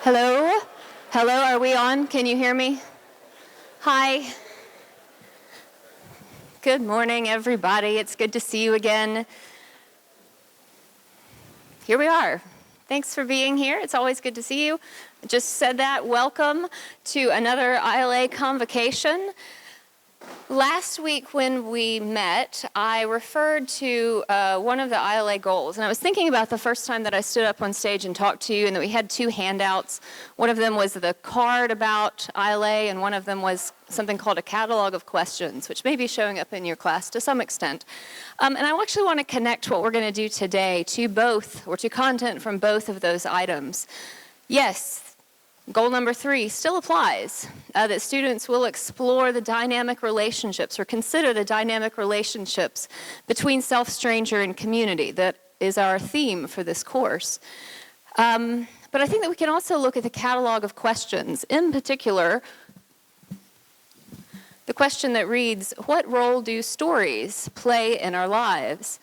Hello? Hello, are we on? Can you hear me? Hi. Good morning, everybody. It's good to see you again. Here we are. Thanks for being here. It's always good to see you. I just said that. Welcome to another ILA Convocation. Last week when we met, I referred to one of the ILA goals, and I was thinking about the first time that I stood up on stage and talked to you, and that we had two handouts. One of them was the card about ILA, and one of them was something called a catalog of questions, which may be showing up in your class to some extent. And I actually want to connect what we're going to do today to both, or to content from both of those items. Yes, goal number 3 still applies, that students will explore the dynamic relationships or consider the dynamic relationships between self, stranger, and community. That is our theme for this course. But I think that we can also look at the catalog of questions. In particular, the question that reads, what role do stories play in our lives?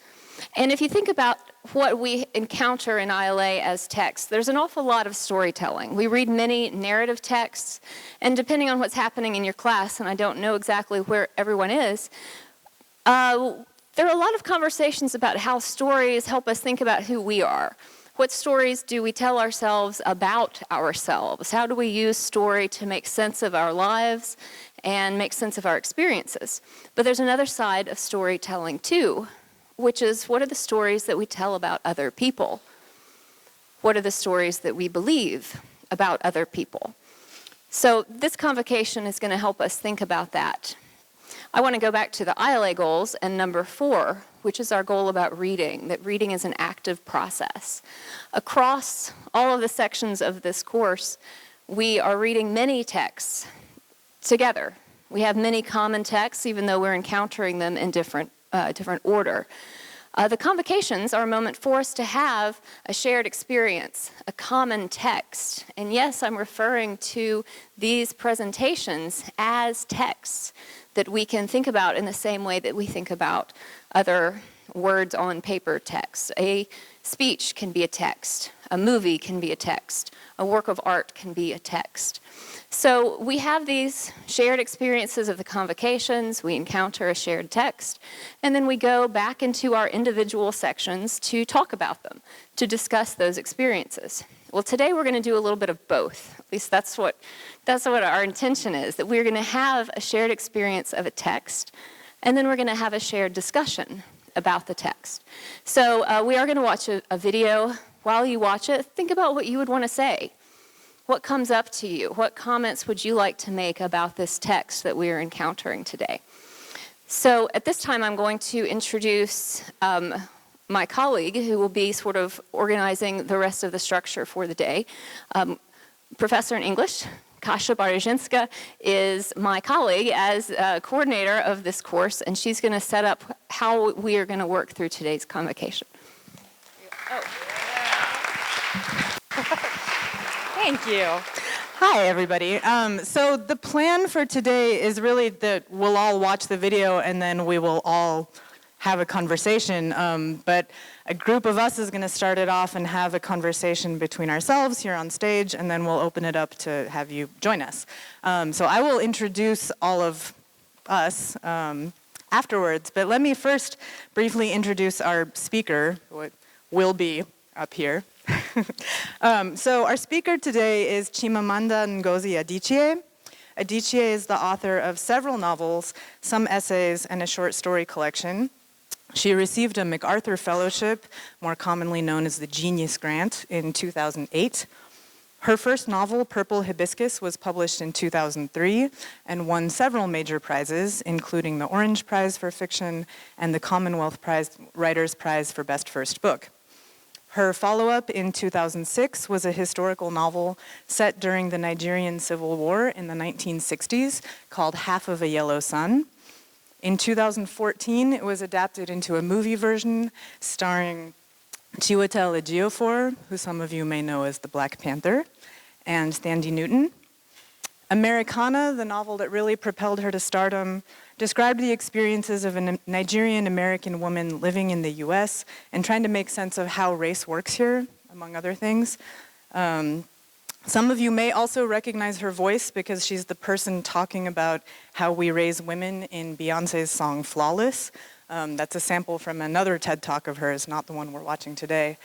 And if you think about what we encounter in ILA as text, there's an awful lot of storytelling. We read many narrative texts, and depending on what's happening in your class, and I don't know exactly where everyone is, there are a lot of conversations about how stories help us think about who we are. What stories do we tell ourselves about ourselves? How do we use story to make sense of our lives and make sense of our experiences? But there's another side of storytelling too, which is, what are the stories that we tell about other people? What are the stories that we believe about other people? So this convocation is going to help us think about that. I want to go back to the ILA goals and number 4, which is our goal about reading, that reading is an active process. Across all of the sections of this course, we are reading many texts together. We have many common texts, even though we're encountering them in different order. The convocations are a moment for us to have a shared experience, a common text. And yes, I'm referring to these presentations as texts that we can think about in the same way that we think about other words on paper texts. A speech can be a text. A movie can be a text. A work of art can be a text. So we have these shared experiences of the convocations, we encounter a shared text, and then we go back into our individual sections to talk about them, to discuss those experiences. Well, today we're going to do a little bit of both. At least that's what our intention is, that we're going to have a shared experience of a text, and then we're going to have a shared discussion about the text. So we are going to watch a video. While you watch it, think about what you would want to say. What comes up to you? What comments would you like to make about this text that we are encountering today? So at this time, I'm going to introduce my colleague who will be sort of organizing the rest of the structure for the day. Professor in English, Kasia Barzyńska, is my colleague as coordinator of this course, and she's going to set up how we are going to work through today's convocation. Thank you. Hi, everybody. So the plan for today is really that we'll all watch the video and then we will all have a conversation. But a group of us is going to start it off and have a conversation between ourselves here on stage, and then we'll open it up to have you join us. So I will introduce all of us afterwards, but let me first briefly introduce our speaker, who will be up here. So our speaker today is Chimamanda Ngozi Adichie. Adichie is the author of several novels, some essays, and a short story collection. She received a MacArthur Fellowship, more commonly known as the Genius Grant, in 2008. Her first novel, Purple Hibiscus, was published in 2003 and won several major prizes, including the Orange Prize for Fiction and the Commonwealth Writers' Prize for Best First Book. Her follow-up in 2006 was a historical novel set during the Nigerian Civil War in the 1960s called Half of a Yellow Sun. In 2014, it was adapted into a movie version starring Chiwetel Ejiofor, who some of you may know as the Black Panther, and Thandie Newton. Americana, the novel that really propelled her to stardom, described the experiences of a Nigerian-American woman living in the US and trying to make sense of how race works here, among other things. Some of you may also recognize her voice because she's the person talking about how we raise women in Beyoncé's song Flawless. That's a sample from another TED Talk of hers, not the one we're watching today,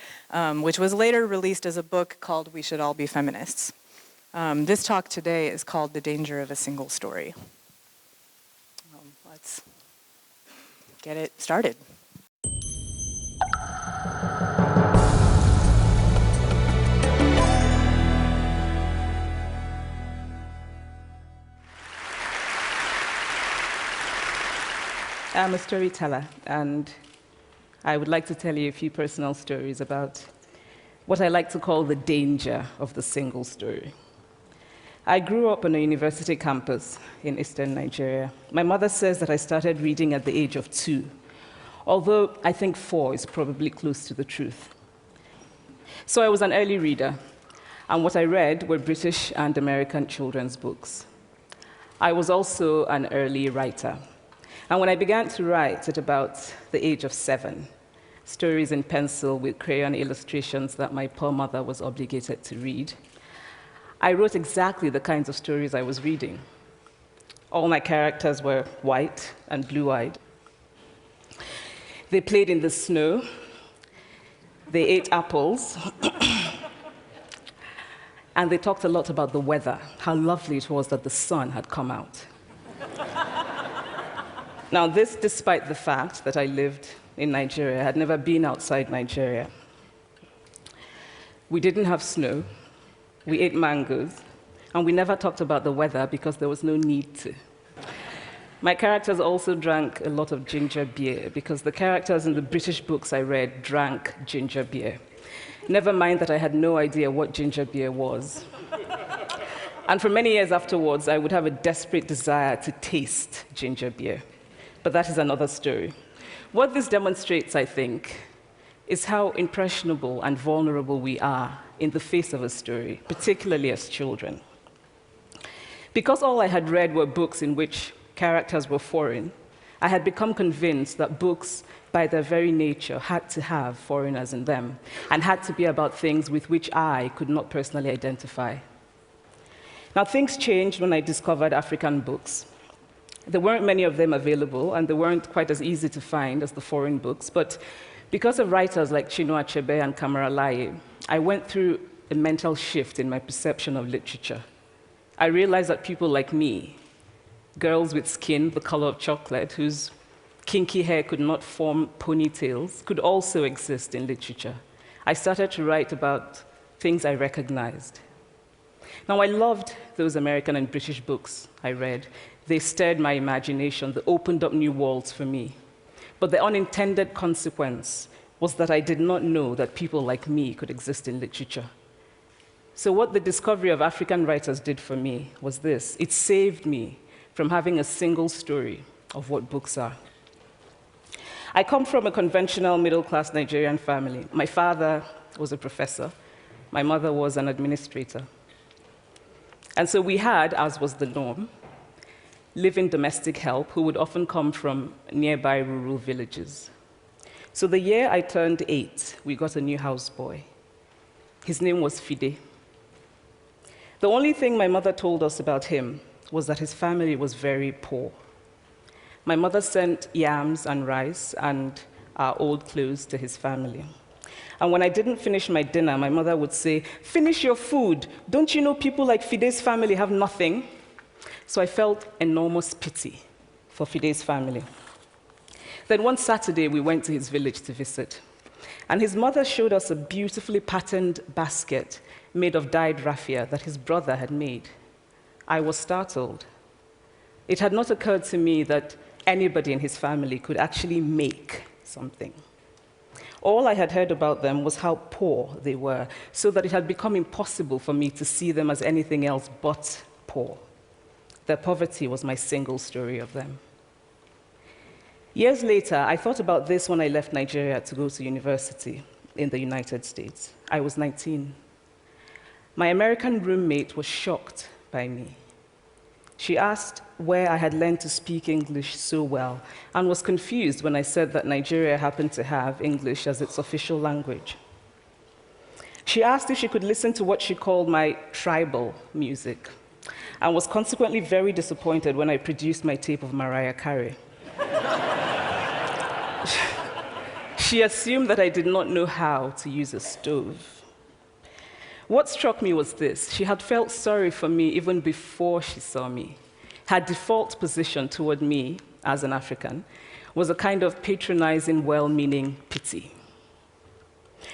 which was later released as a book called We Should All Be Feminists. This talk today is called The Danger of a Single Story. Let's get it started. I'm a storyteller, and I would like to tell you a few personal stories about what I like to call the danger of the single story. I grew up on a university campus in eastern Nigeria. My mother says that I started reading at the age of 2, although I think 4 is probably close to the truth. So I was an early reader, and what I read were British and American children's books. I was also an early writer. And when I began to write at about the age of 7, stories in pencil with crayon illustrations that my poor mother was obligated to read, I wrote exactly the kinds of stories I was reading. All my characters were white and blue-eyed. They played in the snow. They ate apples. And they talked a lot about the weather, how lovely it was that the sun had come out. Now, this despite the fact that I lived in Nigeria. I had never been outside Nigeria. We didn't have snow. We ate mangoes. And we never talked about the weather because there was no need to. My characters also drank a lot of ginger beer because the characters in the British books I read drank ginger beer. Never mind that I had no idea what ginger beer was. And for many years afterwards, I would have a desperate desire to taste ginger beer. But that is another story. What this demonstrates, I think, is how impressionable and vulnerable we are in the face of a story, particularly as children. Because all I had read were books in which characters were foreign, I had become convinced that books, by their very nature, had to have foreigners in them and had to be about things with which I could not personally identify. Now, things changed when I discovered African books. There weren't many of them available, and they weren't quite as easy to find as the foreign books, but because of writers like Chinua Achebe and Kamara Laye, I went through a mental shift in my perception of literature. I realized that people like me, girls with skin the color of chocolate, whose kinky hair could not form ponytails, could also exist in literature. I started to write about things I recognized. Now, I loved those American and British books I read. They stirred my imagination. They opened up new worlds for me. But the unintended consequence was that I did not know that people like me could exist in literature. So what the discovery of African writers did for me was this. It saved me from having a single story of what books are. I come from a conventional middle-class Nigerian family. My father was a professor. My mother was an administrator. And so we had, as was the norm, live-in domestic help who would often come from nearby rural villages. So the year I turned 8, we got a new houseboy. His name was Fide. The only thing my mother told us about him was that his family was very poor. My mother sent yams and rice and our old clothes to his family. And when I didn't finish my dinner, my mother would say, "Finish your food. Don't you know people like Fide's family have nothing?" So I felt enormous pity for Fide's family. Then one Saturday, we went to his village to visit. And his mother showed us a beautifully patterned basket made of dyed raffia that his brother had made. I was startled. It had not occurred to me that anybody in his family could actually make something. All I had heard about them was how poor they were, so that it had become impossible for me to see them as anything else but poor. Their poverty was my single story of them. Years later, I thought about this when I left Nigeria to go to university in the United States. I was 19. My American roommate was shocked by me. She asked where I had learned to speak English so well and was confused when I said that Nigeria happened to have English as its official language. She asked if she could listen to what she called my tribal music, and was consequently very disappointed when I produced my tape of Mariah Carey. She assumed that I did not know how to use a stove. What struck me was this: she had felt sorry for me even before she saw me. Her default position toward me, as an African, was a kind of patronizing, well-meaning pity.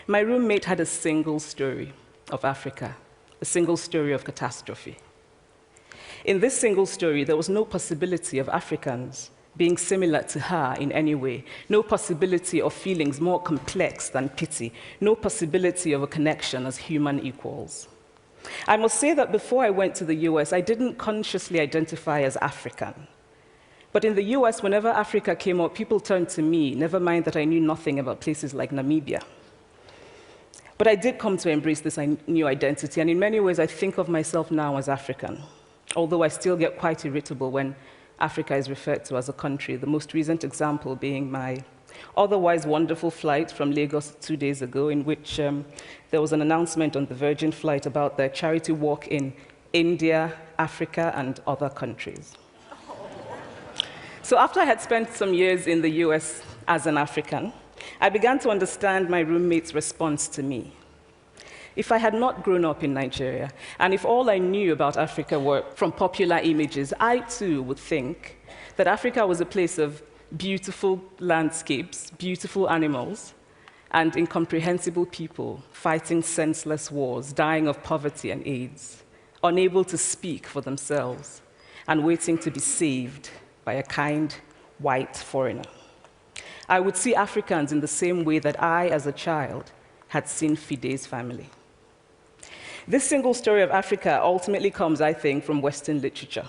My roommate had a single story of Africa, a single story of catastrophe. In this single story, there was no possibility of Africans being similar to her in any way, no possibility of feelings more complex than pity, no possibility of a connection as human equals. I must say that before I went to the US, I didn't consciously identify as African. But in the US, whenever Africa came up, people turned to me, never mind that I knew nothing about places like Namibia. But I did come to embrace this new identity, and in many ways, I think of myself now as African, although I still get quite irritable when Africa is referred to as a country, the most recent example being my otherwise wonderful flight from Lagos 2 days ago, in which there was an announcement on the Virgin flight about their charity walk in India, Africa, and other countries. So after I had spent some years in the US as an African, I began to understand my roommate's response to me. If I had not grown up in Nigeria, and if all I knew about Africa were from popular images, I too would think that Africa was a place of beautiful landscapes, beautiful animals, and incomprehensible people fighting senseless wars, dying of poverty and AIDS, unable to speak for themselves, and waiting to be saved by a kind white foreigner. I would see Africans in the same way that I, as a child, had seen Fide's family. This single story of Africa ultimately comes, I think, from Western literature.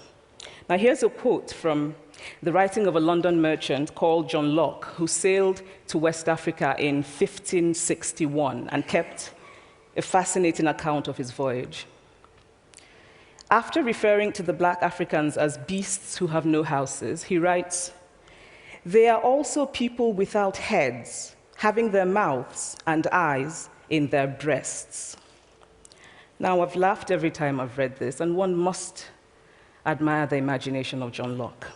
Now, here's a quote from the writing of a London merchant called John Locke, who sailed to West Africa in 1561 and kept a fascinating account of his voyage. After referring to the black Africans as beasts who have no houses, he writes, "They are also people without heads, having their mouths and eyes in their breasts." Now, I've laughed every time I've read this, and one must admire the imagination of John Locke.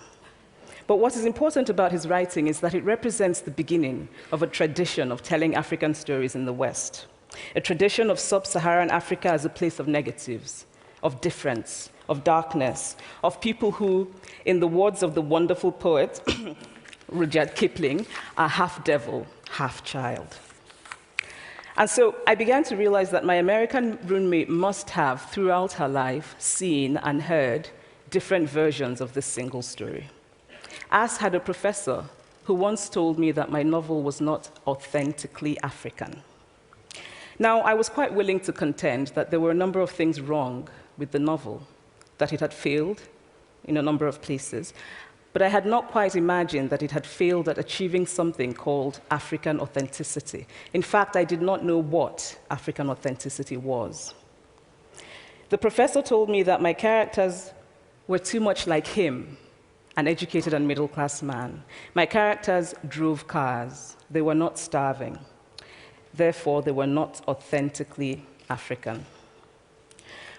But what is important about his writing is that it represents the beginning of a tradition of telling African stories in the West, a tradition of sub-Saharan Africa as a place of negatives, of difference, of darkness, of people who, in the words of the wonderful poet Rudyard Kipling, are half devil, half child. And so I began to realize that my American roommate must have, throughout her life, seen and heard different versions of this single story. As had a professor who once told me that my novel was not authentically African. Now, I was quite willing to contend that there were a number of things wrong with the novel, that it had failed in a number of places, but I had not quite imagined that it had failed at achieving something called African authenticity. In fact, I did not know what African authenticity was. The professor told me that my characters were too much like him, an educated and middle-class man. My characters drove cars. They were not starving. Therefore, they were not authentically African.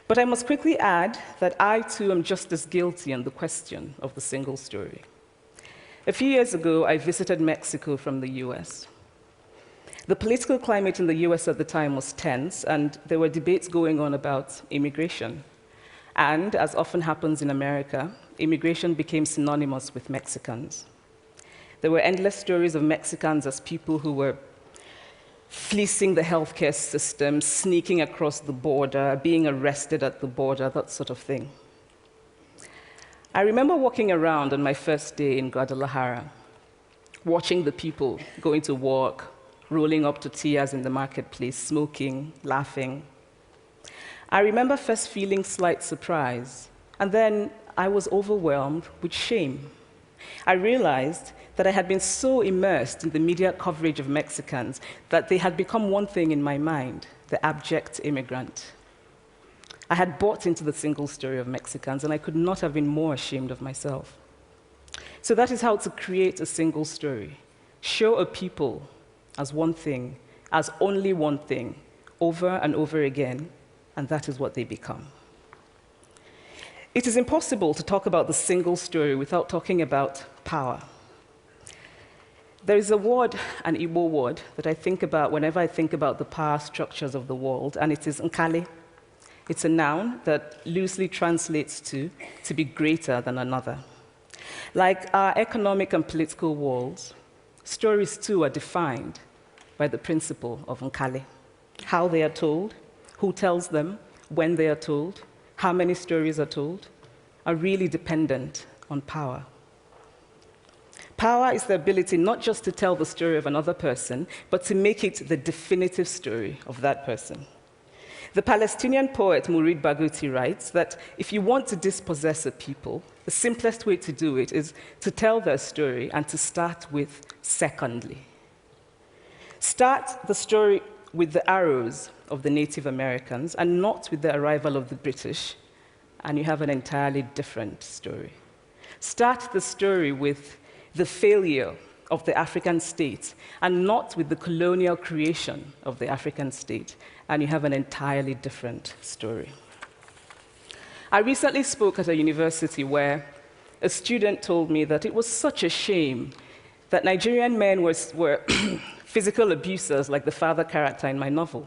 But I must quickly add that I, too, am just as guilty on the question of the single story. A few years ago, I visited Mexico from the US. The political climate in the US at the time was tense, and there were debates going on about immigration. And, as often happens in America, immigration became synonymous with Mexicans. There were endless stories of Mexicans as people who were fleecing the healthcare system, sneaking across the border, being arrested at the border, that sort of thing. I remember walking around on my first day in Guadalajara, watching the people going to work, rolling up tortillas in the marketplace, smoking, laughing. I remember first feeling slight surprise, and then I was overwhelmed with shame. I realized that I had been so immersed in the media coverage of Mexicans that they had become one thing in my mind, the abject immigrant. I had bought into the single story of Mexicans, and I could not have been more ashamed of myself. So that is how to create a single story. Show a people as one thing, as only one thing, over and over again, and that is what they become. It is impossible to talk about the single story without talking about power. There is a word, an Igbo word, that I think about whenever I think about the power structures of the world, and it is nkali. It's a noun that loosely translates to be greater than another. Like our economic and political worlds, stories too are defined by the principle of nkali. How they are told, who tells them, when they are told, how many stories are told, are really dependent on power. Power is the ability not just to tell the story of another person, but to make it the definitive story of that person. The Palestinian poet Mourid Barghouti writes that if you want to dispossess a people, the simplest way to do it is to tell their story and to start with secondly. Start the story with the arrows of the Native Americans and not with the arrival of the British, and you have an entirely different story. Start the story with the failure of the African state and not with the colonial creation of the African state, and you have an entirely different story. I recently spoke at a university where a student told me that it was such a shame that Nigerian men were physical abusers like the father character in my novel.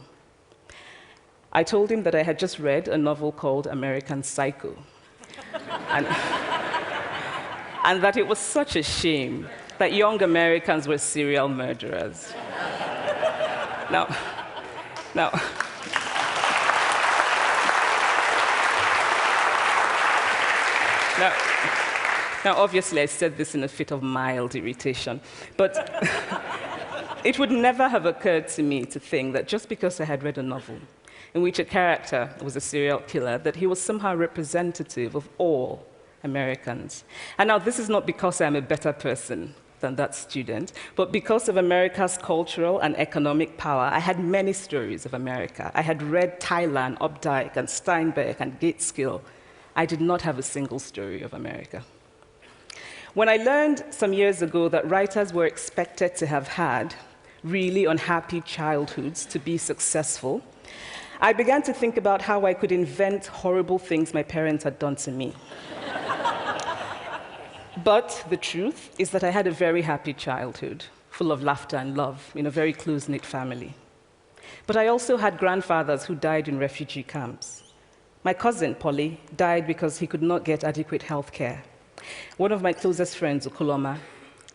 I told him that I had just read a novel called American Psycho, and that it was such a shame that young Americans were serial murderers. Now, obviously, I said this in a fit of mild irritation, but it would never have occurred to me to think that just because I had read a novel in which a character was a serial killer, that he was somehow representative of all Americans. And now, this is not because I'm a better person than that student, but because of America's cultural and economic power, I had many stories of America. I had read Tyler, Updike, and Steinbeck, and Gateskill. I did not have a single story of America. When I learned some years ago that writers were expected to have had really unhappy childhoods to be successful, I began to think about how I could invent horrible things my parents had done to me. But the truth is that I had a very happy childhood, full of laughter and love, in a very close-knit family. But I also had grandfathers who died in refugee camps. My cousin, Polly, died because he could not get adequate health care. One of my closest friends, Okoloma,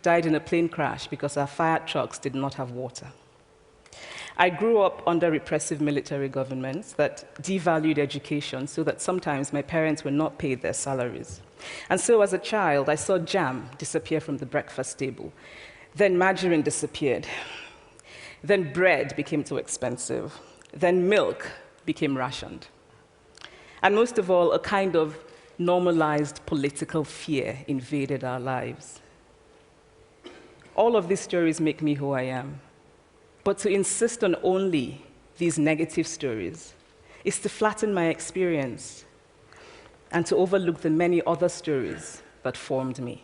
died in a plane crash because our fire trucks did not have water. I grew up under repressive military governments that devalued education so that sometimes my parents were not paid their salaries. And so as a child, I saw jam disappear from the breakfast table. Then margarine disappeared. Then bread became too expensive. Then milk became rationed. And most of all, a kind of normalized political fear invaded our lives. All of these stories make me who I am. But to insist on only these negative stories is to flatten my experience and to overlook the many other stories that formed me.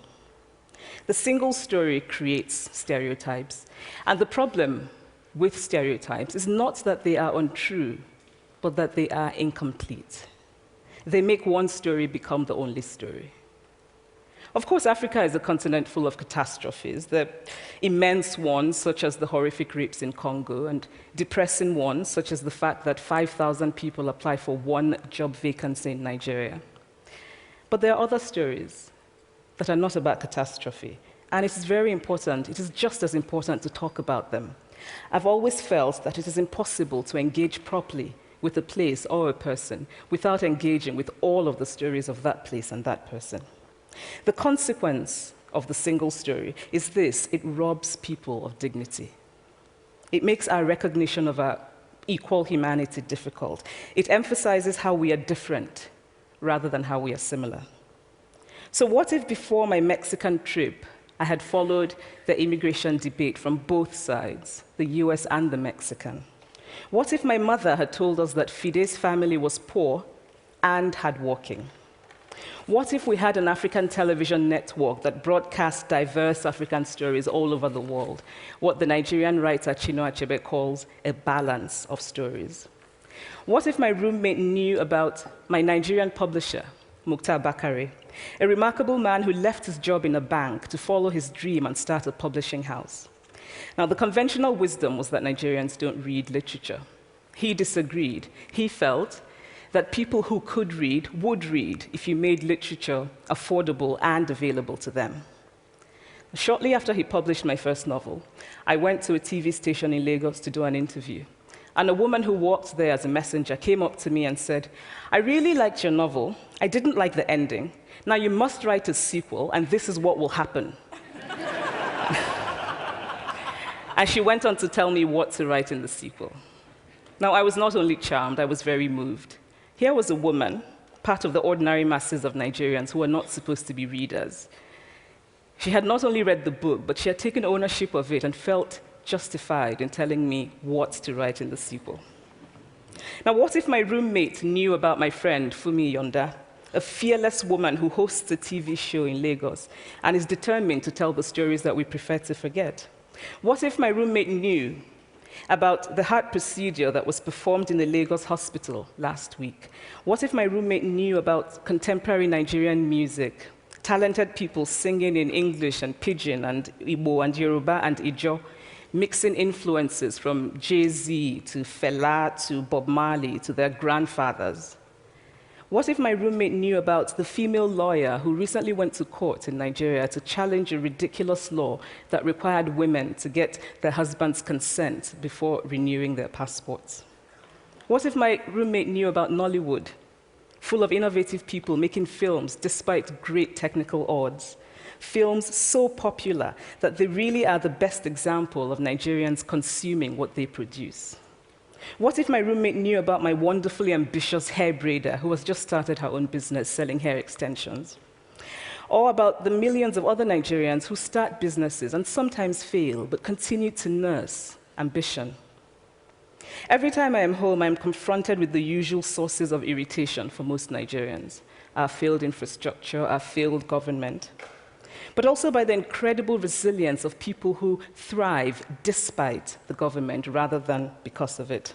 The single story creates stereotypes, and the problem with stereotypes is not that they are untrue, but that they are incomplete. They make one story become the only story. Of course, Africa is a continent full of catastrophes, the immense ones, such as the horrific rapes in Congo, and depressing ones, such as the fact that 5,000 people apply for one job vacancy in Nigeria. But there are other stories that are not about catastrophe, and it is very important, it is just as important to talk about them. I've always felt that it is impossible to engage properly with a place or a person without engaging with all of the stories of that place and that person. The consequence of the single story is this: it robs people of dignity. It makes our recognition of our equal humanity difficult. It emphasizes how we are different rather than how we are similar. So what if before my Mexican trip, I had followed the immigration debate from both sides, the US and the Mexican? What if my mother had told us that Fide's family was poor and hardworking? What if we had an African television network that broadcast diverse African stories all over the world? What the Nigerian writer Chinua Achebe calls a balance of stories. What if my roommate knew about my Nigerian publisher, Mukhtar Bakare, a remarkable man who left his job in a bank to follow his dream and start a publishing house? Now, the conventional wisdom was that Nigerians don't read literature. He disagreed. He felt that people who could read would read if you made literature affordable and available to them. Shortly after he published my first novel, I went to a TV station in Lagos to do an interview. And a woman who worked there as a messenger came up to me and said, "I really liked your novel. I didn't like the ending. Now you must write a sequel, and this is what will happen." And she went on to tell me what to write in the sequel. Now, I was not only charmed, I was very moved. Here was a woman, part of the ordinary masses of Nigerians who were not supposed to be readers. She had not only read the book, but she had taken ownership of it and felt justified in telling me what to write in the sequel. Now, what if my roommate knew about my friend, Fumi Yonda, a fearless woman who hosts a TV show in Lagos and is determined to tell the stories that we prefer to forget? What if my roommate knew about the heart procedure that was performed in the Lagos hospital last week? What if my roommate knew about contemporary Nigerian music, talented people singing in English and Pidgin and Igbo and Yoruba and Ijo, mixing influences from Jay-Z to Fela to Bob Marley to their grandfathers? What if my roommate knew about the female lawyer who recently went to court in Nigeria to challenge a ridiculous law that required women to get their husband's consent before renewing their passports? What if my roommate knew about Nollywood, full of innovative people making films despite great technical odds? Films so popular that they really are the best example of Nigerians consuming what they produce. What if my roommate knew about my wonderfully ambitious hair braider who has just started her own business selling hair extensions? Or about the millions of other Nigerians who start businesses and sometimes fail, but continue to nurse ambition? Every time I am home, I am confronted with the usual sources of irritation for most Nigerians: our failed infrastructure, our failed government, but also by the incredible resilience of people who thrive despite the government rather than because of it.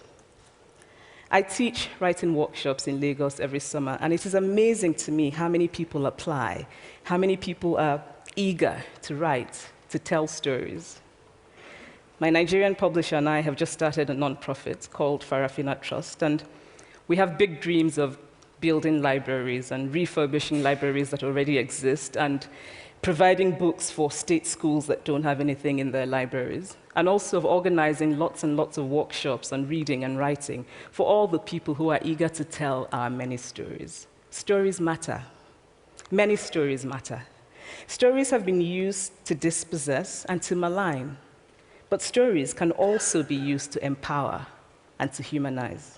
I teach writing workshops in Lagos every summer, and it is amazing to me how many people apply, how many people are eager to write, to tell stories. My Nigerian publisher and I have just started a nonprofit called Farafina Trust, and we have big dreams of building libraries and refurbishing libraries that already exist and providing books for state schools that don't have anything in their libraries, and also of organizing lots and lots of workshops on reading and writing for all the people who are eager to tell our many stories. Stories matter. Many stories matter. Stories have been used to dispossess and to malign, but stories can also be used to empower and to humanize.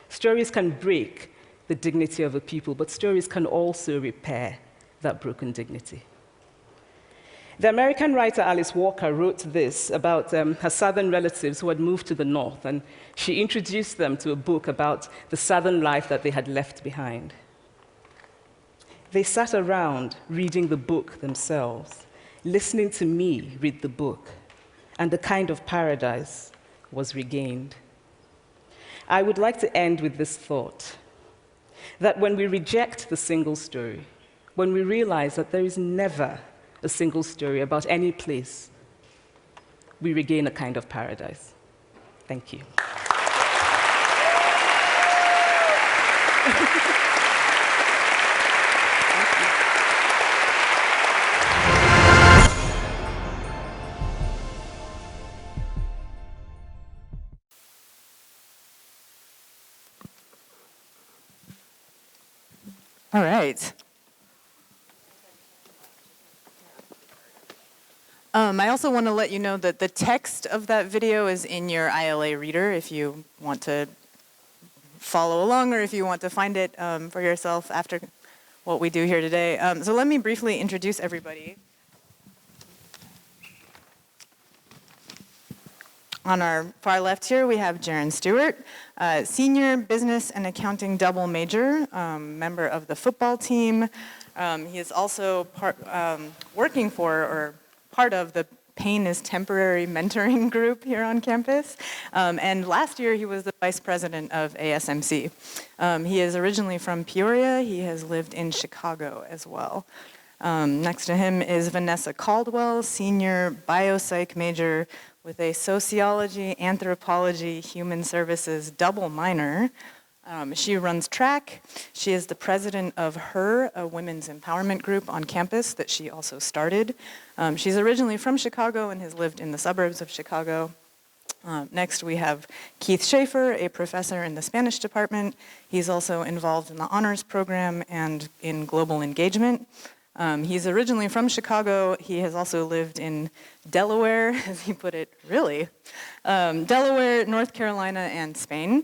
Stories can break the dignity of a people, but stories can also repair that broken dignity. The American writer Alice Walker wrote this about her southern relatives who had moved to the north, and she introduced them to a book about the southern life that they had left behind. They sat around reading the book themselves, listening to me read the book, and a kind of paradise was regained. I would like to end with this thought, that when we reject the single story, when we realize that there is never a single story about any place, we regain a kind of paradise. Thank you. All right. I also want to let you know that the text of that video is in your ILA reader if you want to follow along or if you want to find it for yourself after what we do here today. So let me briefly introduce everybody. On our far left here, we have Jaron Stewart, senior business and accounting double major, member of the football team. He is also working for or part of the Pain is Temporary mentoring group here on campus. And last year, he was the vice president of ASMC. He is originally from Peoria. He has lived in Chicago as well. Next to him is Vanessa Caldwell, senior biopsych major with a sociology, anthropology, human services double minor. She runs track. She is the president of HER, a women's empowerment group on campus that she also started. She's originally from Chicago and has lived in the suburbs of Chicago. Next, we have Keith Schaefer, a professor in the Spanish department. He's also involved in the honors program and in global engagement. He's originally from Chicago. He has also lived in Delaware, as he put it, really. Delaware, North Carolina, and Spain.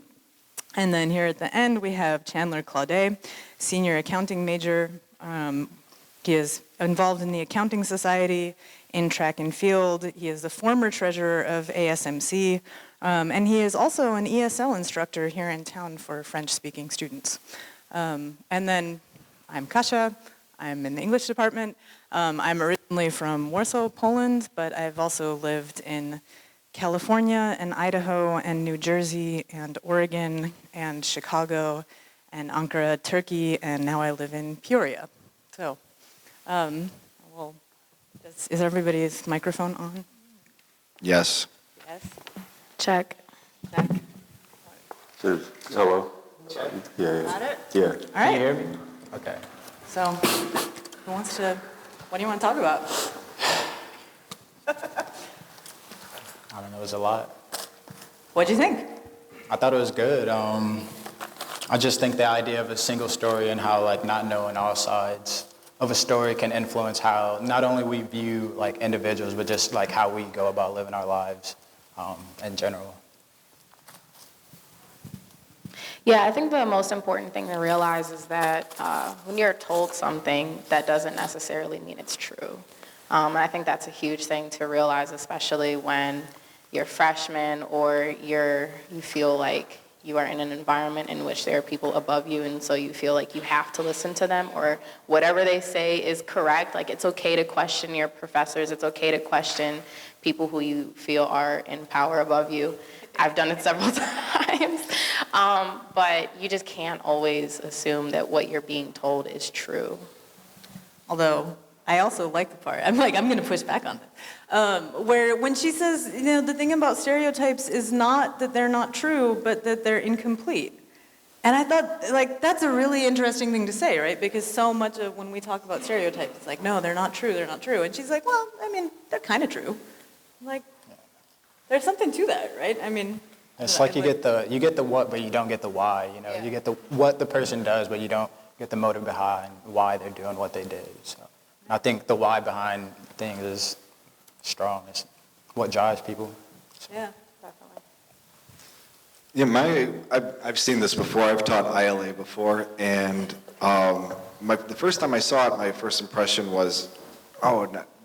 And then here at the end, we have Chandler Claudet, senior accounting major. He is involved in the Accounting Society, in track and field. He is the former treasurer of ASMC, and he is also an ESL instructor here in town for French-speaking students. And then I'm Kasia. I'm in the English department. I'm originally from Warsaw, Poland, but I've also lived in California and Idaho and New Jersey and Oregon and Chicago and Ankara, Turkey, and now I live in Peoria. So, well, is everybody's microphone on? Yes. Yes. Check. Check. Hello? Yeah. Got it? Yeah. All right. Can you hear me? Okay. So, who wants to, what do you want to talk about? I don't know, it was a lot. What'd you think? I thought it was good. I just think the idea of a single story and how like not knowing all sides of a story can influence how not only we view like individuals, but just like how we go about living our lives in general. Yeah, I think the most important thing to realize is that when you're told something, that doesn't necessarily mean it's true. And I think that's a huge thing to realize, especially when you're freshman or you feel like you are in an environment in which there are people above you, and so you feel like you have to listen to them, or whatever they say is correct. Like, it's okay to question your professors. It's okay to question people who you feel are in power above you. I've done it several times. But you just can't always assume that what you're being told is true. Although, I also like the part, I'm going to push back on this, where when she says, the thing about stereotypes is not that they're not true, but that they're incomplete. And I thought, that's a really interesting thing to say, right? Because so much of when we talk about stereotypes, it's like, no, they're not true, they're not true. And she's like, well, they're kind of true. I'm like, there's something to that, right? It's like you get the what, but you don't get the why. You get the what the person does, but you don't get the motive behind why they're doing what they did. So I think the why behind things is strong. It's what drives people. So. Yeah. Yeah, I've seen this before. I've taught ILA before, and the first time I saw it, my first impression was,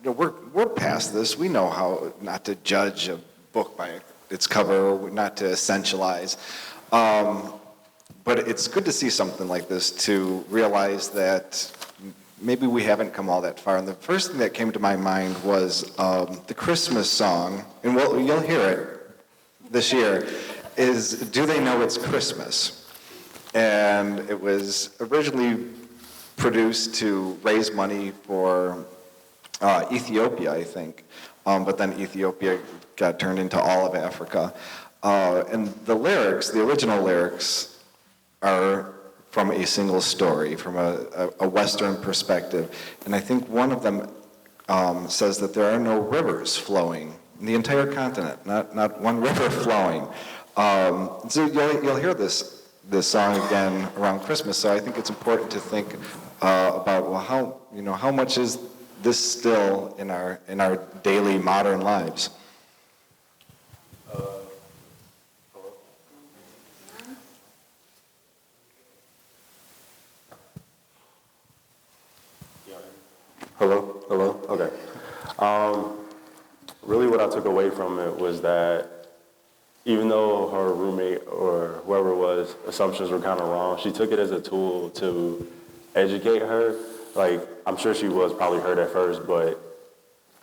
we're past this. We know how not to judge a book by its cover, not to essentialize. But it's good to see something like this to realize that maybe we haven't come all that far. And the first thing that came to my mind was the Christmas song, and you'll hear it this year, is Do They Know It's Christmas? And it was originally produced to raise money for Ethiopia, I think. But then Ethiopia got turned into all of Africa. And the lyrics, the original lyrics, are from a single story, from a Western perspective. And I think one of them says that there are no rivers flowing in the entire continent, not one river flowing. So you'll hear this song again around Christmas. So I think it's important to think about, well, how much is this still in our daily modern lives? Hello? Okay. Really what I took away from it was that even though her roommate or whoever it was, assumptions were kind of wrong, she took it as a tool to educate her. Like, I'm sure she was probably hurt at first, but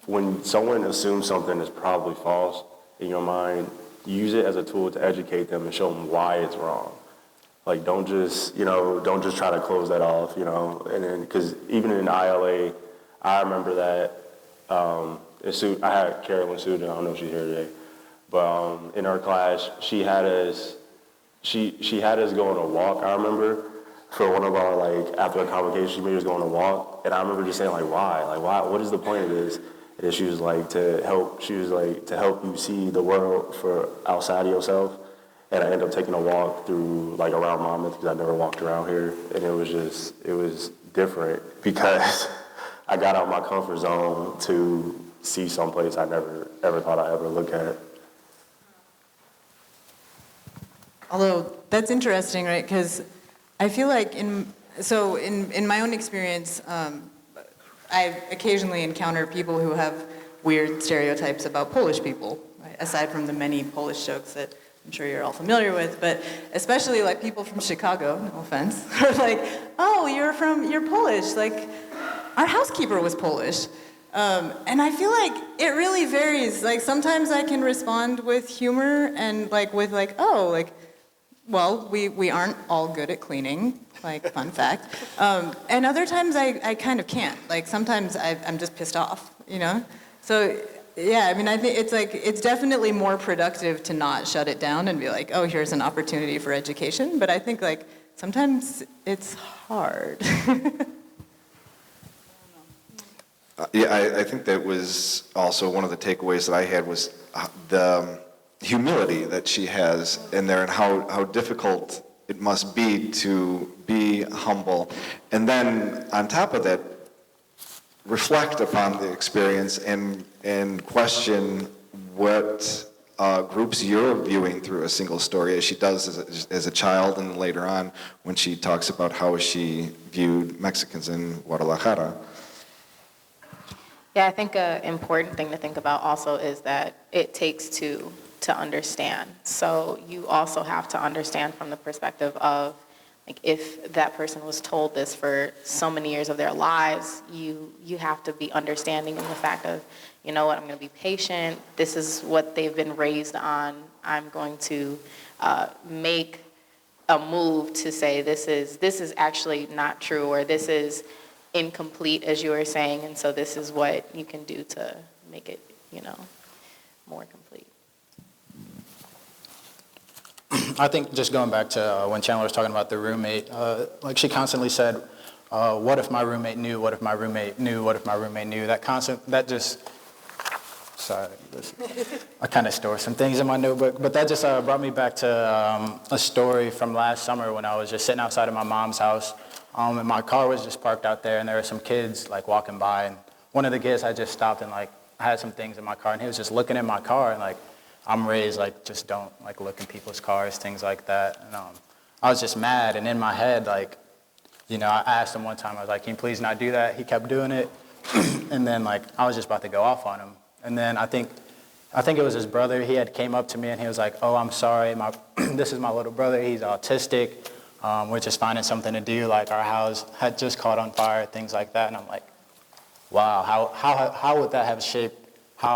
when someone assumes something is probably false in your mind, use it as a tool to educate them and show them why it's wrong. Like, don't just try to close that off, and then, because even in ILA, I remember that, I had Carolyn Suden, I don't know if she's here today, but in our class, she had us go on a walk, I remember, for one of our, like, after a convocation, she made us go on a walk, and I remember just saying, like, why? Like, why? What is the point of this? And she was like, to help you see the world for outside of yourself. And I ended up taking a walk through, like, around Monmouth, because I never walked around here. And it was different because I got out of my comfort zone to see someplace I never, ever thought I'd ever look at. Although that's interesting, right? Because I feel like in my own experience, I occasionally encounter people who have weird stereotypes about Polish people, right? Aside from the many Polish jokes that I'm sure you're all familiar with, but especially like people from Chicago, no offense, are like, oh, you're Polish, like our housekeeper was Polish. And I feel like it really varies. Like sometimes I can respond with humor and like with like, oh, like, well, we aren't all good at cleaning, like fun fact. And other times I kind of can't. Like sometimes I'm just pissed off, So yeah, I mean, I think it's definitely more productive to not shut it down and be like, oh, here's an opportunity for education. But I think like sometimes it's hard. I think that was also one of the takeaways that I had was the humility that she has in there and how difficult it must be to be humble. And then on top of that, reflect upon the experience and question what groups you're viewing through a single story, as she does as a child and later on when she talks about how she viewed Mexicans in Guadalajara. Yeah, I think an important thing to think about also is that it takes two to understand. So you also have to understand from the perspective of, like, if that person was told this for so many years of their lives, you have to be understanding of the fact of, you know what, I'm going to be patient. This is what they've been raised on. I'm going to make a move to say this is actually not true, or this is incomplete, as you were saying, and so this is what you can do to make it, more complete. I think just going back to when Chandler was talking about the roommate, like she constantly said, what if my roommate knew, what if my roommate knew, what if my roommate knew, I kind of store some things in my notebook, but that just brought me back to a story from last summer when I was just sitting outside of my mom's house, and my car was just parked out there, and there were some kids like walking by, and one of the kids had just stopped and like I had some things in my car, and he was just looking in my car, and like, I'm raised like just don't like look in people's cars, things like that. And I was just mad, and in my head, like, I asked him one time, I was like, can you please not do that? He kept doing it, and then like I was just about to go off on him, and then I think it was his brother. He had came up to me and he was like, oh, I'm sorry, this is my little brother. He's autistic. We're just finding something to do. Like our house had just caught on fire, things like that. And I'm like, wow, how would that have shaped how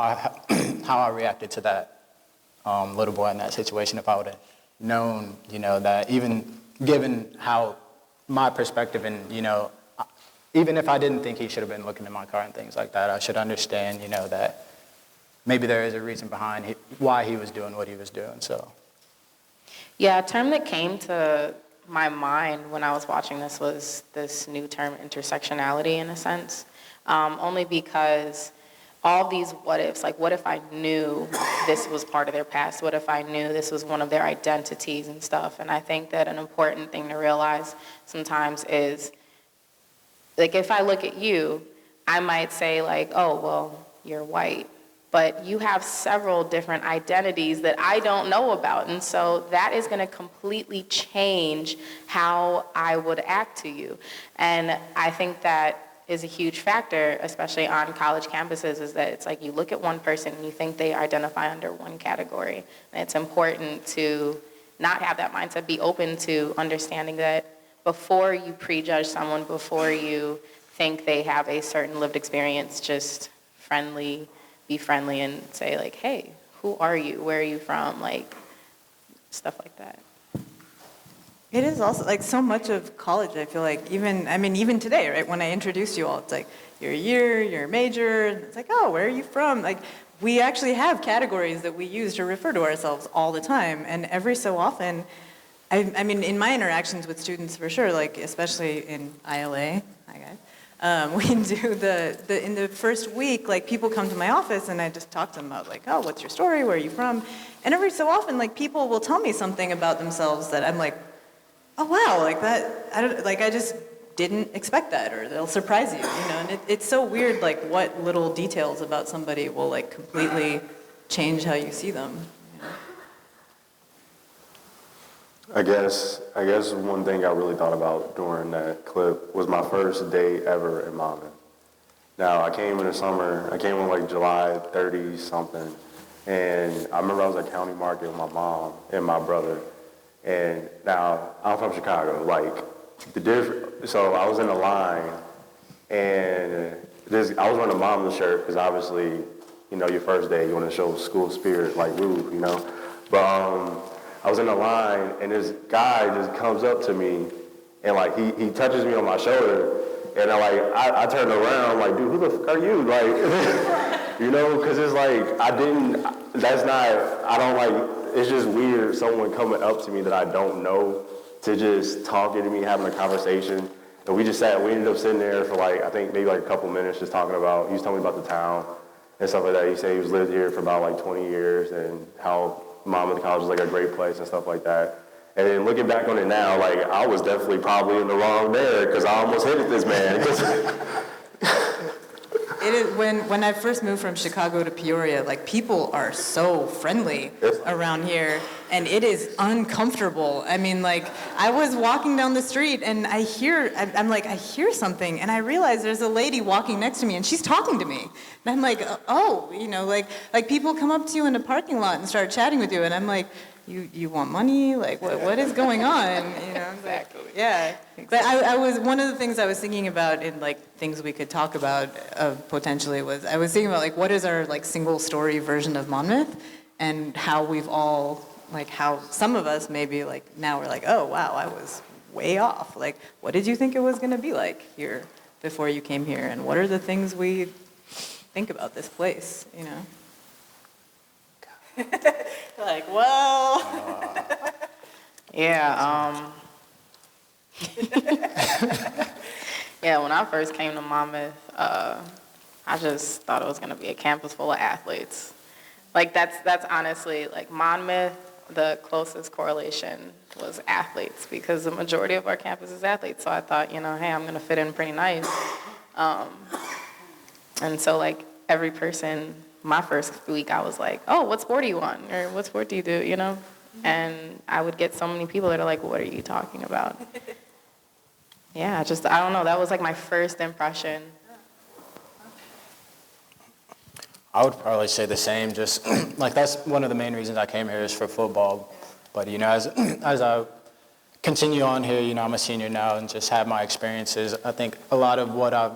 I reacted to that little boy in that situation if I would have known, that even given how my perspective and, even if I didn't think he should have been looking in my car and things like that, I should understand, that maybe there is a reason behind why he was doing what he was doing, so. Yeah, a term that came to my mind when I was watching this was this new term, intersectionality, in a sense, only because all these what ifs, like what if I knew this was part of their past? What if I knew this was one of their identities and stuff? And I think that an important thing to realize sometimes is, like, if I look at you, I might say like, oh, well, you're white. But you have several different identities that I don't know about. And so that is going to completely change how I would act to you. And I think that is a huge factor, especially on college campuses, is that it's like you look at one person and you think they identify under one category. And it's important to not have that mindset, be open to understanding that before you prejudge someone, before you think they have a certain lived experience, just be friendly and say like, hey, who are you? Where are you from? Like, stuff like that. It is also like so much of college, I feel like, even today, right? When I introduced you all, it's like your year, your major, and it's like, oh, where are you from? Like, we actually have categories that we use to refer to ourselves all the time. And every so often, I mean, in my interactions with students for sure, like especially in ILA, hi guys, we do in the first week, like people come to my office and I just talk to them about like, oh, what's your story? Where are you from? And every so often, like people will tell me something about themselves that I'm like, oh wow, like that, I just didn't expect that, or they'll surprise you, and it's so weird, like what little details about somebody will like completely change how you see them. I guess one thing I really thought about during that clip was my first day ever in Monmouth. Now, I came in the summer, I came in like July 30 something, and I remember I was at County Market with my mom and my brother. And now, I'm from Chicago, so I was in the line, and I was wearing a Monmouth shirt, because obviously, your first day, you want to show school spirit, like, woo, But I was in the line, and this guy just comes up to me, and like, he touches me on my shoulder, and I turned around, like, dude, who the fuck are you? Like, because it's like, it's just weird someone coming up to me that I don't know to just talking to me, having a conversation. And we ended up sitting there for like, I think maybe like a couple minutes just talking about, he was telling me about the town and stuff like that. He said he was lived here for about like 20 years and how Monmouth College is like a great place and stuff like that. And then looking back on it now, like I was definitely probably in the wrong there because I almost hit this man. It is, when I first moved from Chicago to Peoria, like people are so friendly around here, and it is uncomfortable. I mean, like I was walking down the street and I hear something, and I realize there's a lady walking next to me, and she's talking to me, and I'm like, oh, like people come up to you in a parking lot and start chatting with you, and I'm like, you want money? Like, what is going on? Exactly. Like, yeah. But I was, one of the things I was thinking about in like things we could talk about potentially was, I was thinking about like, what is our like single story version of Monmouth, and how we've all, like how some of us maybe like now we're like, oh wow, I was way off. Like, what did you think it was gonna be like here before you came here? And what are the things we think about this place, Like, well. Yeah, yeah, when I first came to Monmouth, I just thought it was going to be a campus full of athletes. Like, that's honestly, like, Monmouth, the closest correlation was athletes, because the majority of our campus is athletes. So I thought, hey, I'm going to fit in pretty nice. And so, like, every person, my first week, I was like, oh, what sport are you on? Or what sport do you do, And I would get so many people that are like, what are you talking about? Yeah, I don't know. That was like my first impression. I would probably say the same. Just like that's one of the main reasons I came here is for football. But as I continue on here, I'm a senior now and just have my experiences. I think a lot of what I've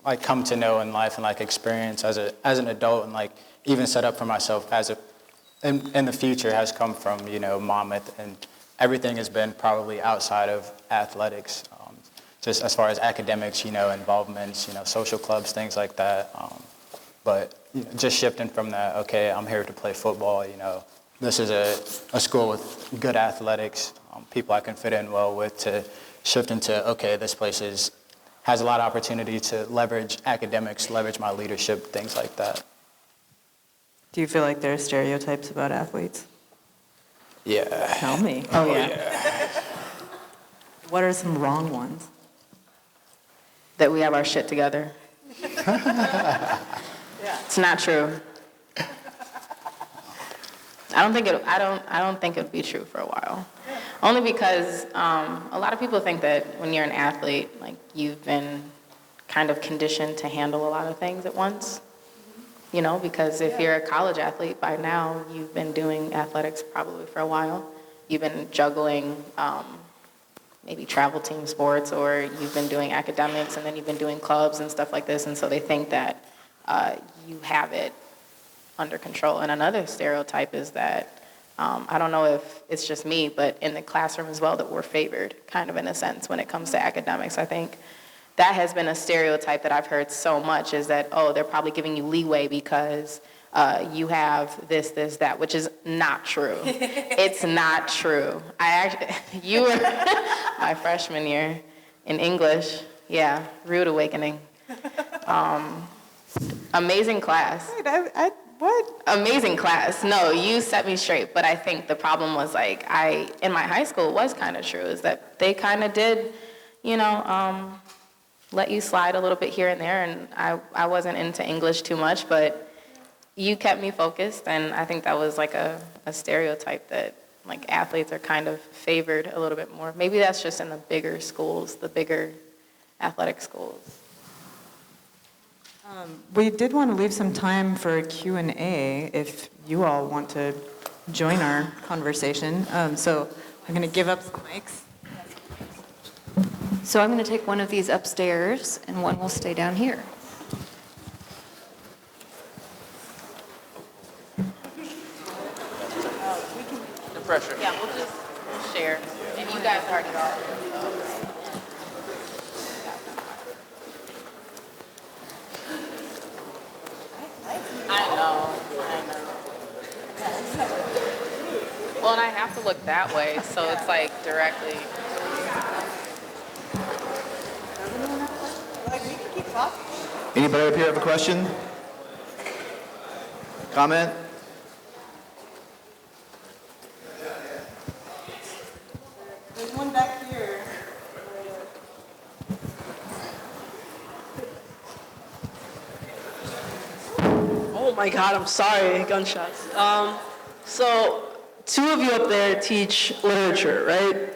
like come to know in life and like experience as an adult and like even set up for myself in the future has come from Monmouth, and everything has been probably outside of athletics, just as far as academics, involvements, social clubs, things like that. But just shifting from that, okay, I'm here to play football. This is a school with good athletics, people I can fit in well with, to shift into, okay, this place has a lot of opportunity to leverage academics, leverage my leadership, things like that. Do you feel like there are stereotypes about athletes? Yeah. Tell me. Oh yeah. What are some wrong ones? That we have our shit together. Yeah. It's not true. I don't think it would be true for a while. Only because a lot of people think that when you're an athlete, like you've been kind of conditioned to handle a lot of things at once. You know, because if you're a college athlete, by now you've been doing athletics probably for a while. You've been juggling maybe travel team sports, or you've been doing academics, and then you've been doing clubs and stuff like this, and so they think that you have it under control. And another stereotype is that, I don't know if it's just me, but in the classroom as well, that we're favored, kind of in a sense, when it comes to academics. I think that has been a stereotype that I've heard so much, is that, oh, they're probably giving you leeway because you have this, that, which is not true. It's not true. You were my freshman year in English. Yeah, rude awakening. Amazing class. Wait, what? Amazing class. No, you set me straight. But I think the problem was, like, in my high school, it was kind of true, is that they kind of did, you know, let you slide a little bit here and there. And I wasn't into English too much, but you kept me focused. And I think that was like a stereotype that, like, athletes are kind of favored a little bit more. Maybe that's just in the bigger schools, the bigger athletic schools. We did want to leave some time for a Q&A if you all want to join our conversation. So I'm going to give up some mics. So I'm going to take one of these upstairs, and one will stay down here. The pressure. Yeah, we'll share. And you guys already are. I know. Well, and I have to look that way, so it's like directly. Anybody up here have a question? Comment? There's one back here. Oh my God, I'm sorry, gunshots. So, two of you up there teach literature, right?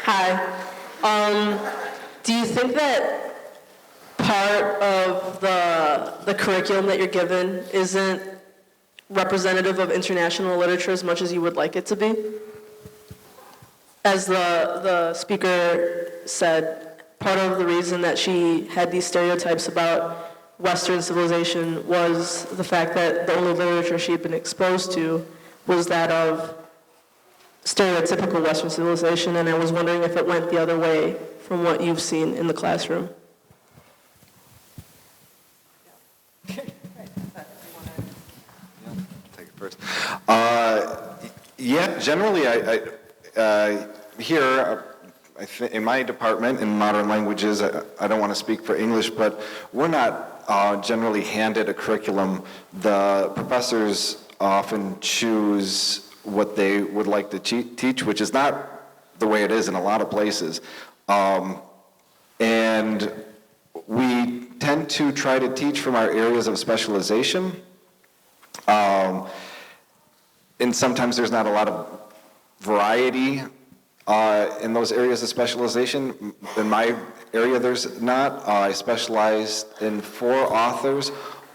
Hi. Do you think that part of the curriculum that you're given isn't representative of international literature as much as you would like it to be? As the speaker said, part of the reason that she had these stereotypes about Western civilization was the fact that the only literature she had been exposed to was that of stereotypical Western civilization, and I was wondering if it went the other way from what you've seen in the classroom. Take it first. Yeah, generally, here, in my department, in modern languages, I don't want to speak for English, but we're not generally handed a curriculum. The professors often choose what they would like to teach, which is not the way it is in a lot of places. And we tend to try to teach from our areas of specialization. And sometimes there's not a lot of variety in those areas of specialization. In my area, there's not. I specialized in 4 authors,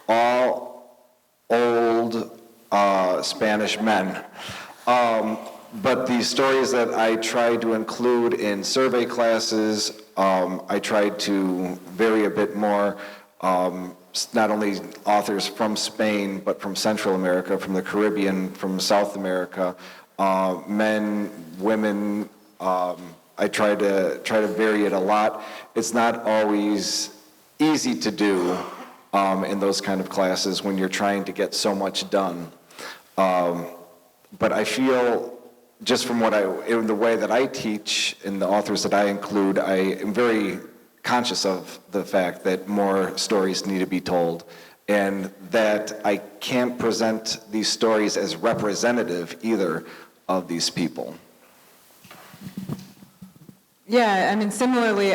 all old Spanish men. But the stories that I tried to include in survey classes, I tried to vary a bit more, not only authors from Spain, but from Central America, from the Caribbean, from South America, men, women. I try to vary it a lot. It's not always easy to do in those kind of classes when you're trying to get so much done. But I feel, just from in the way that I teach and the authors that I include, I am very conscious of the fact that more stories need to be told, and that I can't present these stories as representative either of these people. Yeah, I mean, similarly,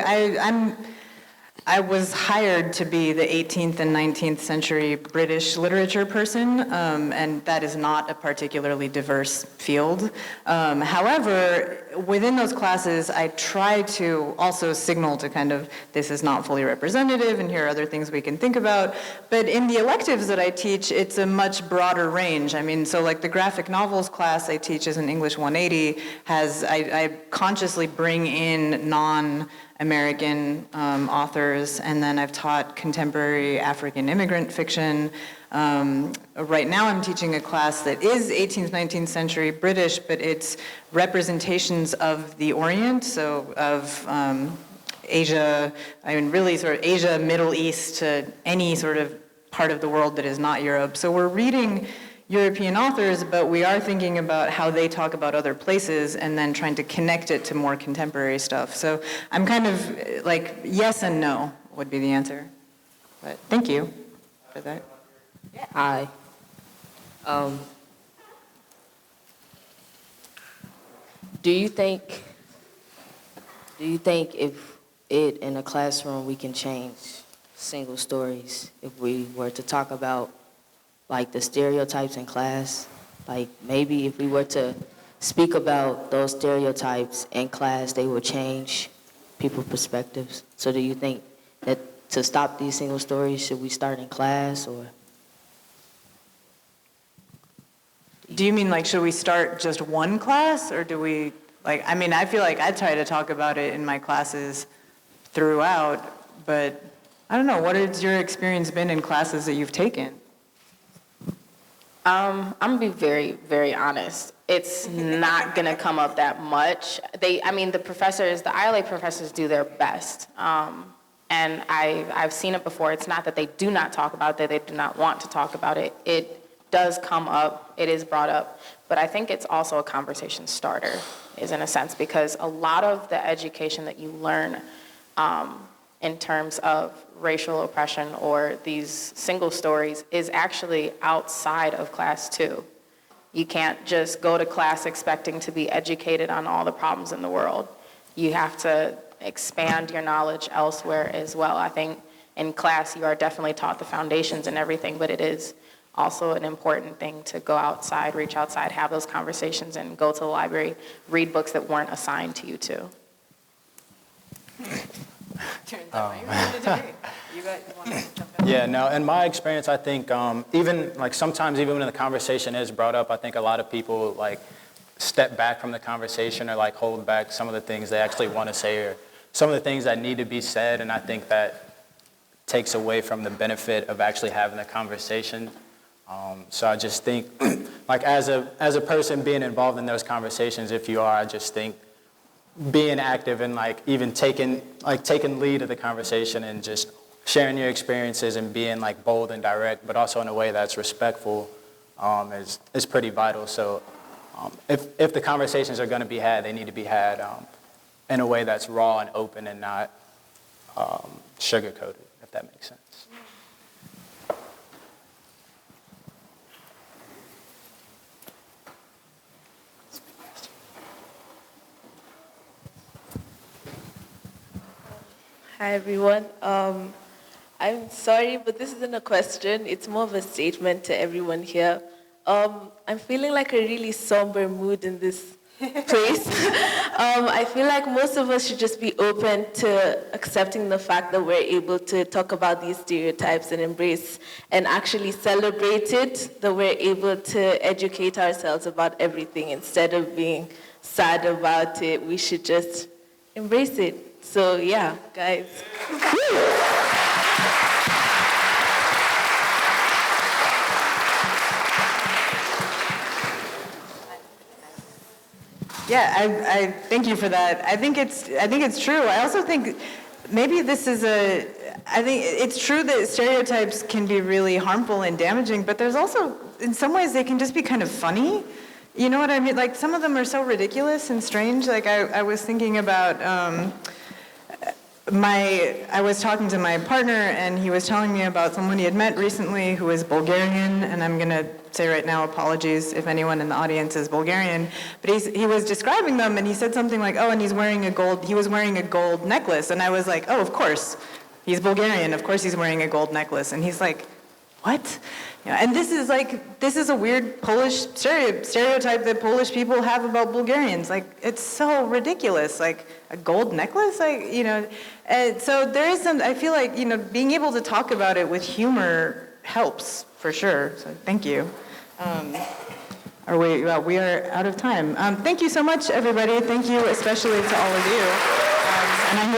I was hired to be the 18th and 19th century British literature person, and that is not a particularly diverse field. However, within those classes, I try to also signal to kind of, this is not fully representative, and here are other things we can think about. But in the electives that I teach, it's a much broader range. I mean, so like the graphic novels class I teach as an English 180 I consciously bring in non-American authors, and then I've taught contemporary African immigrant fiction. Right now I'm teaching a class that is 18th, 19th century British, but it's representations of the Orient, so of Asia, I mean really sort of Asia, Middle East, to any sort of part of the world that is not Europe. So we're reading European authors, but we are thinking about how they talk about other places and then trying to connect it to more contemporary stuff. So I'm kind of like yes and no would be the answer. But thank you for that. Hi. Do you think if in a classroom we can change single stories if we were to talk about like the stereotypes in class? Like maybe if we were to speak about those stereotypes in class, they would change people's perspectives. So do you think that to stop these single stories, should we start in class or? Do you mean like, should we start just one class, or do we, like, I mean, I feel like I try to talk about it in my classes throughout, but I don't know, what has your experience been in classes that you've taken? I'm gonna be very, very honest. It's not gonna come up that much. The ILA professors do their best. And I've seen it before. It's not that they do not talk about it, that they do not want to talk about it. It does come up, it is brought up, but I think it's also a conversation starter, is in a sense, because a lot of the education that you learn in terms of racial oppression or these single stories is actually outside of class too. You can't just go to class expecting to be educated on all the problems in the world. You have to expand your knowledge elsewhere as well. I think in class you are definitely taught the foundations and everything, but it is also an important thing to go outside, reach outside, have those conversations, and go to the library, read books that weren't assigned to you too. Yeah, no, in my experience, I think even like sometimes even when the conversation is brought up, I think a lot of people like step back from the conversation or like hold back some of the things they actually want to say or some of the things that need to be said, and I think that takes away from the benefit of actually having the conversation. So I just think, like as a person being involved in those conversations, if you are, I just think being active and like even taking lead of the conversation and just sharing your experiences and being like bold and direct, but also in a way that's respectful, is pretty vital. So if the conversations are going to be had, they need to be had in a way that's raw and open and not sugar-coated, if that makes sense. Hi, everyone. I'm sorry, but this isn't a question. It's more of a statement to everyone here. I'm feeling like a really somber mood in this place. I feel like most of us should just be open to accepting the fact that we're able to talk about these stereotypes and embrace and actually celebrate it, that we're able to educate ourselves about everything instead of being sad about it. We should just embrace it. So yeah, guys. Yeah, I thank you for that. I think it's true. I also think maybe this is I think it's true that stereotypes can be really harmful and damaging, but there's also, in some ways, they can just be kind of funny. You know what I mean? Like some of them are so ridiculous and strange. Like I was thinking about I was talking to my partner, and he was telling me about someone he had met recently who is Bulgarian, and I'm going to say right now, apologies if anyone in the audience is Bulgarian, but he was describing them, and he said something like, oh, and he was wearing a gold necklace, and I was like, oh, of course, he's Bulgarian, of course he's wearing a gold necklace. And he's like, what? You know, and this is a weird Polish stereotype that Polish people have about Bulgarians. Like, it's so ridiculous. Like, a gold necklace? Like, you know, and so there is some, I feel like, you know, being able to talk about it with humor helps, for sure. So thank you. We are out of time. Thank you so much, everybody. Thank you especially to all of you. And I